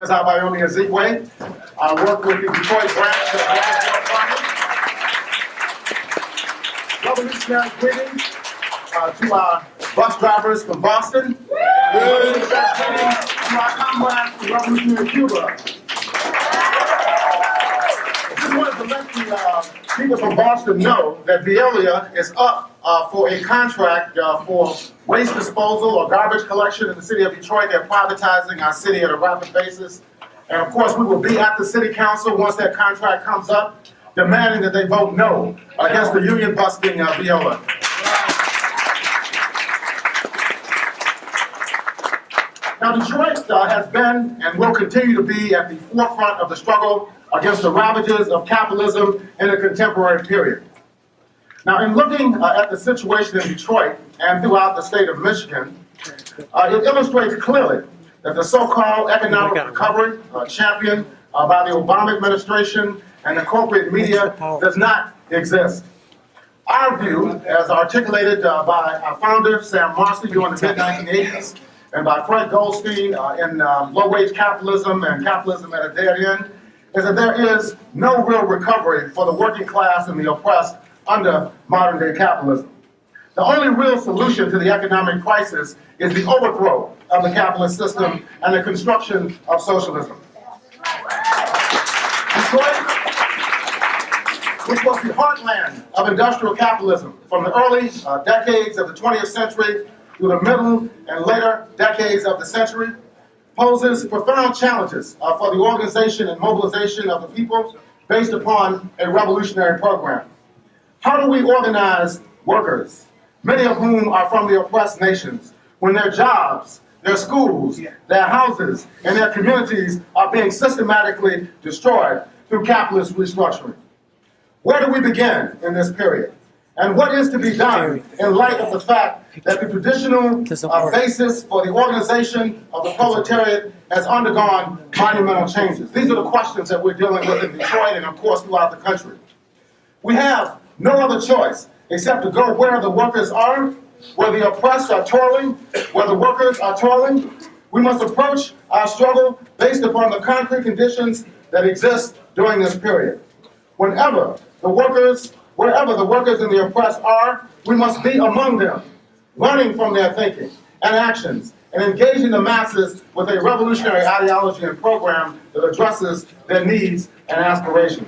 is Abayomi Izikiwe. I work with the Detroit branch of the Revolutionary greetings to our bus drivers from Boston. Greetings to our comrades from Revolutionary Cuba. I just wanted to let the people from Boston know that Veolia is up for a contract for waste disposal or garbage collection in the city of Detroit. They're privatizing our city at a rapid basis. And of course, we will be at the city council once that contract comes up, demanding that they vote no against the union-busting Veolia. Now, Detroit has been and will continue to be at the forefront of the struggle against the ravages of capitalism in the contemporary period. Now, in looking at the situation in Detroit and throughout the state of Michigan, it illustrates clearly that the so-called economic recovery championed by the Obama administration and the corporate media does not exist. Our view, as articulated by our founder, Sam Marcy, during the mid-1980s, and by Fred Goldstein in Low-Wage Capitalism and Capitalism at a Dead End, is that there is no real recovery for the working class and the oppressed under modern-day capitalism. The only real solution to the economic crisis is the overthrow of the capitalist system and the construction of socialism. Detroit, which was the heartland of industrial capitalism from the early decades of the 20th century through the middle and later decades of the century, poses profound challenges for the organization and mobilization of the people based upon a revolutionary program. How do we organize workers, many of whom are from the oppressed nations, when their jobs, their schools, their houses, and their communities are being systematically destroyed through capitalist restructuring? Where do we begin in this period? And what is to be done in light of the fact that the traditional basis for the organization of the proletariat has undergone monumental changes? These are the questions that we're dealing with in Detroit and, of course, throughout the country. We have no other choice except to go where the workers are, where the oppressed are toiling, where the workers are toiling. We must approach our struggle based upon the concrete conditions that exist during this period. Wherever the workers and the oppressed are, we must be among them, learning from their thinking and actions, and engaging the masses with a revolutionary ideology and program that addresses their needs and aspirations.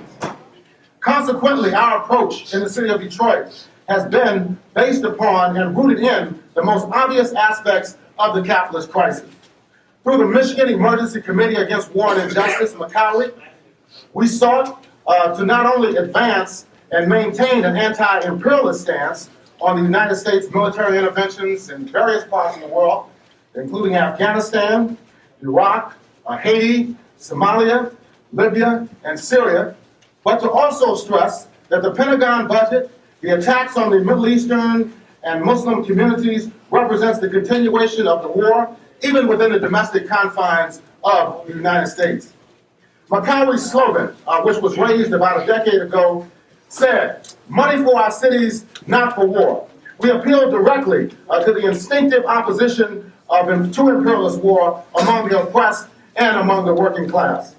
Consequently, our approach in the city of Detroit has been based upon and rooted in the most obvious aspects of the capitalist crisis. Through the Michigan Emergency Committee Against War and Injustice, McCowley, we sought to not only advance and maintain an anti-imperialist stance on the United States military interventions in various parts of the world, including Afghanistan, Iraq, Haiti, Somalia, Libya, and Syria, but to also stress that the Pentagon budget, the attacks on the Middle Eastern and Muslim communities represents the continuation of the war, even within the domestic confines of the United States. McCowley's slogan, which was raised about a decade ago, said, "Money for our cities, not for war." We appealed directly to the instinctive opposition to imperialist war among the oppressed and among the working class.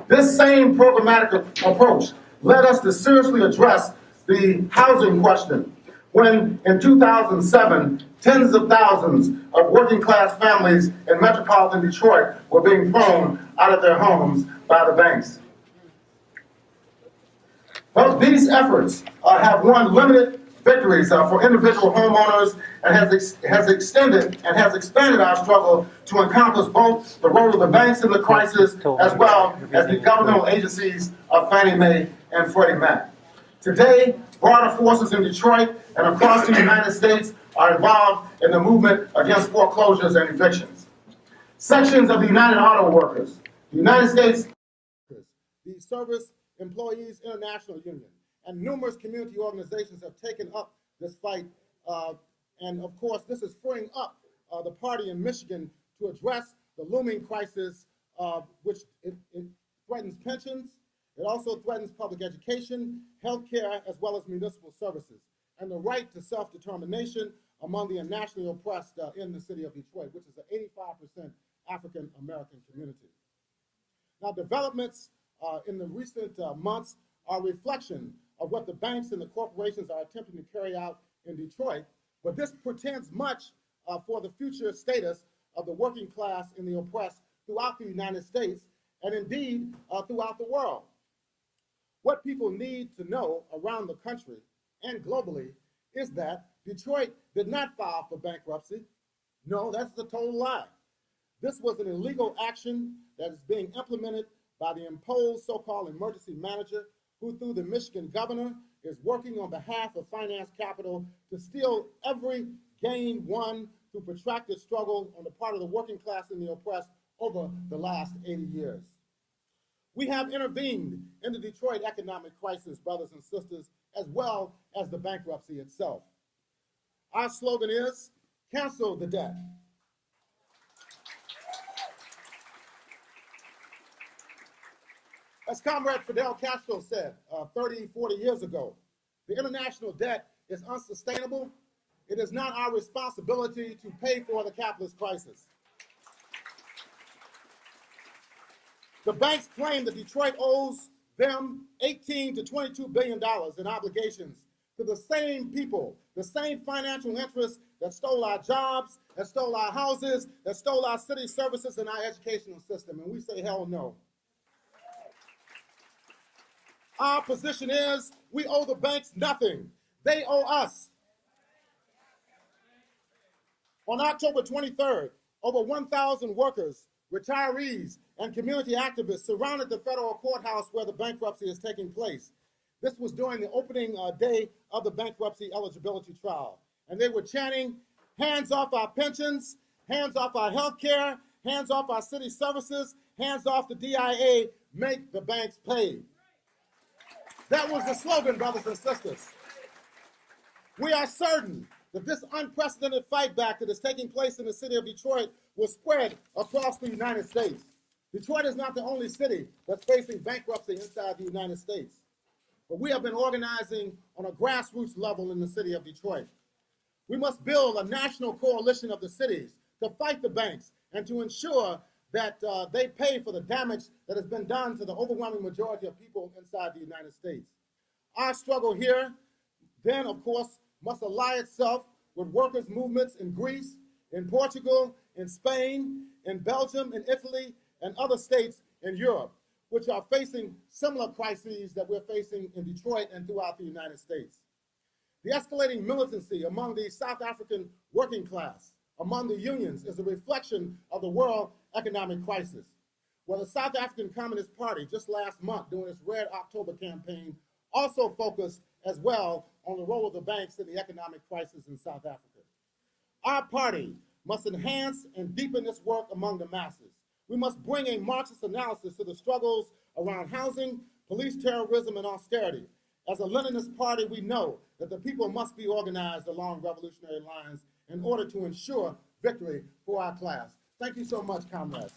This same programmatic approach led us to seriously address the housing question when, in 2007, tens of thousands of working class families in metropolitan Detroit were being thrown out of their homes by the banks. But these efforts have won limited victories for individual homeowners and has expanded our struggle to encompass both the role of the banks in the crisis as well as the governmental agencies of Fannie Mae and Freddie Mac. Today, broader forces in Detroit and across the United States are involved in the movement against foreclosures and evictions. Sections of the United Auto Workers, the United States, the Service Employees International Union, and numerous community organizations have taken up this fight. And of course, this is freeing up the party in Michigan to address the looming crisis, which it threatens pensions. It also threatens public education, healthcare, as well as municipal services, and the right to self-determination among the nationally oppressed in the city of Detroit, which is an 85% African-American community. Now, developments in the recent months are a reflection of what the banks and the corporations are attempting to carry out in Detroit, but this portends much for the future status of the working class and the oppressed throughout the United States and indeed throughout the world. What people need to know around the country and globally is that Detroit did not file for bankruptcy. No, that's a total lie. This was an illegal action that is being implemented by the imposed so-called emergency manager, who through the Michigan governor is working on behalf of finance capital to steal every gain won through protracted struggle on the part of the working class and the oppressed over the last 80 years. We have intervened in the Detroit economic crisis, brothers and sisters, as well as the bankruptcy itself. Our slogan is, cancel the debt. As Comrade Fidel Castro said 30, 40 years ago, the international debt is unsustainable. It is not our responsibility to pay for the capitalist crisis. The banks claim that Detroit owes them $18 to $22 billion in obligations to the same people, the same financial interests that stole our jobs, that stole our houses, that stole our city services and our educational system. And we say, hell no. Our position is we owe the banks nothing. They owe us. On October 23rd, over 1,000 workers, retirees, and community activists surrounded the federal courthouse where the bankruptcy is taking place. This was during the opening day of the bankruptcy eligibility trial. And they were chanting, hands off our pensions, hands off our health care, hands off our city services, hands off the DIA, make the banks pay. That was the slogan, brothers and sisters. We are certain that this unprecedented fight back that is taking place in the city of Detroit will spread across the United States. Detroit is not the only city that's facing bankruptcy inside the United States. But we have been organizing on a grassroots level in the city of Detroit. We must build a national coalition of the cities to fight the banks and to ensure that they pay for the damage that has been done to the overwhelming majority of people inside the United States. Our struggle here, then, of course, must ally itself with workers' movements in Greece, in Portugal, in Spain, in Belgium, in Italy, and other states in Europe, which are facing similar crises that we're facing in Detroit and throughout the United States. The escalating militancy among the South African working class, among the unions, is a reflection of the world economic crisis, where the South African Communist Party just last month during its Red October campaign also focused as well on the role of the banks in the economic crisis in South Africa. Our party must enhance and deepen this work among the masses. We must bring a Marxist analysis to the struggles around housing, police terrorism, and austerity. As a Leninist party, we know that the people must be organized along revolutionary lines in order to ensure victory for our class. Thank you so much, comrades.